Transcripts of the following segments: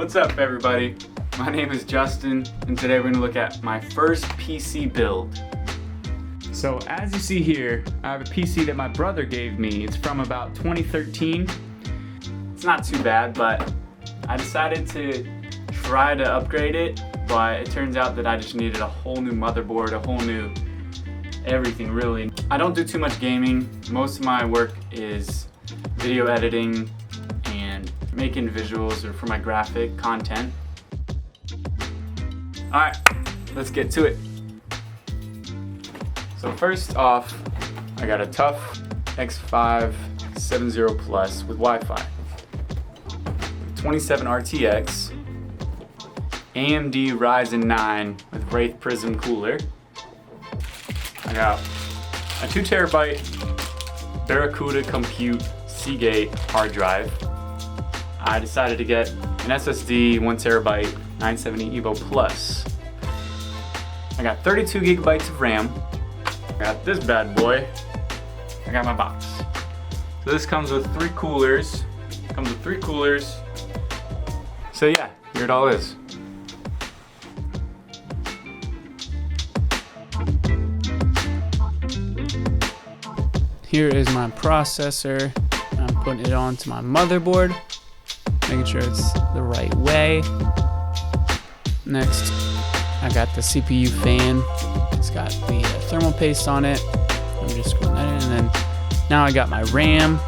What's up, everybody? My name is Justin, and today we're going to look at my first PC build. So as you see here, I have a PC that my brother gave me. It's from about 2013. It's not too bad, but I decided to try to upgrade it, but it turns out that I just needed a whole new motherboard, a whole new everything really. I don't do too much gaming. Most of my work is video editing and making visuals or for my graphic content. Alright, let's get to it. So first off, I got a TUF X5 70 Plus with Wi-Fi, 27 RTX, AMD Ryzen 9 with Wraith Prism cooler. I got a 2 terabyte Barracuda Compute Seagate hard drive. I decided to get an SSD 1 terabyte 970 Evo Plus. I got 32 gigabytes of RAM. I got this bad boy. I got my box. So this comes with 3 coolers. So yeah, here it all is. Here is my processor. I'm putting it onto my motherboard, making sure it's the right way. Next, I got the CPU fan. It's got the thermal paste on it. I'm just screwing that in, and then now I got my RAM.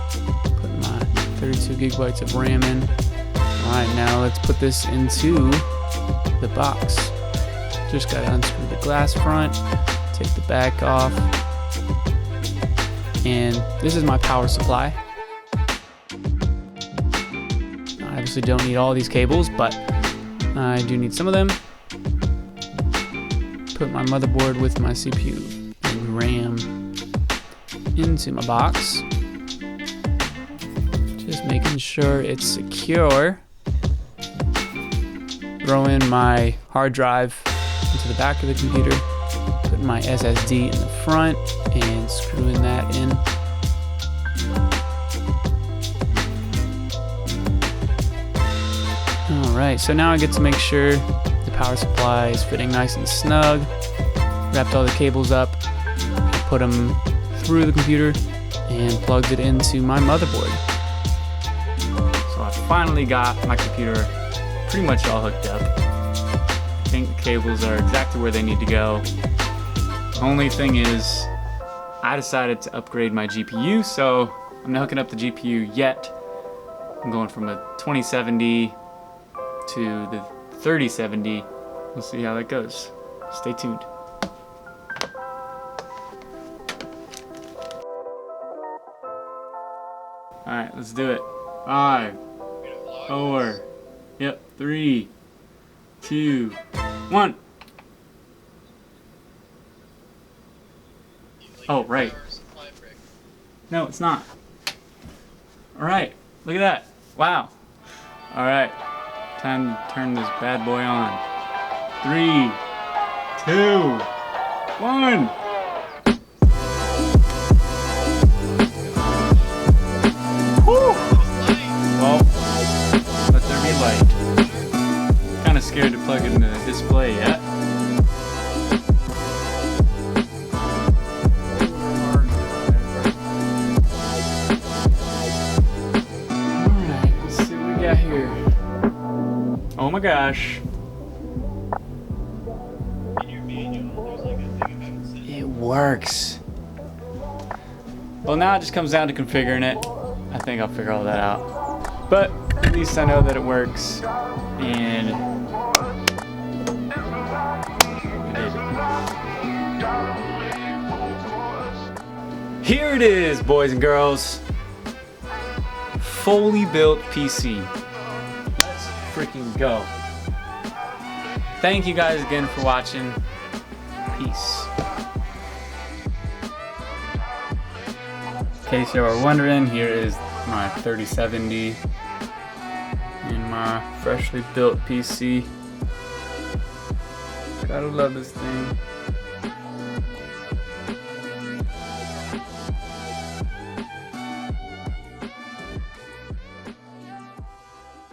Putting my 32 gigabytes of RAM in. All right, now let's put this into the box. Just gotta unscrew the glass front, take the back off. And this is my power supply. I obviously don't need all these cables, but I do need some of them. Put my motherboard with my CPU and RAM into my box. Just making sure it's secure. Throw in my hard drive into the back of the computer. Put my SSD in the front and screwing that in. Alright, so now I get to make sure the power supply is fitting nice and snug. Wrapped all the cables up, put them through the computer, and plugged it into my motherboard. So I finally got my computer pretty much all hooked up. I think the cables are exactly where they need to go. The only thing is, I decided to upgrade my GPU, so I'm not hooking up the GPU yet. I'm going from a 2070 to the 3070. We'll see how that goes. Stay tuned. Alright, let's do it. 5, 4, 3, 2, 1. Oh, right. No, it's not. Alright, look at that. Wow. Alright, time to turn this bad boy on. 3, 2, 1. Whew. Well, let there be light. Kinda scared to plug in the display yet. Here. Oh my gosh. It works. Well, now it just comes down to configuring it. I think I'll figure all that out. But at least I know that it works. And it did. Here it is, boys and girls. Fully built PC. Let's freaking go. Thank you guys again for watching. Peace. In case you are wondering, here is my 3070 and my freshly built PC. Gotta love this thing.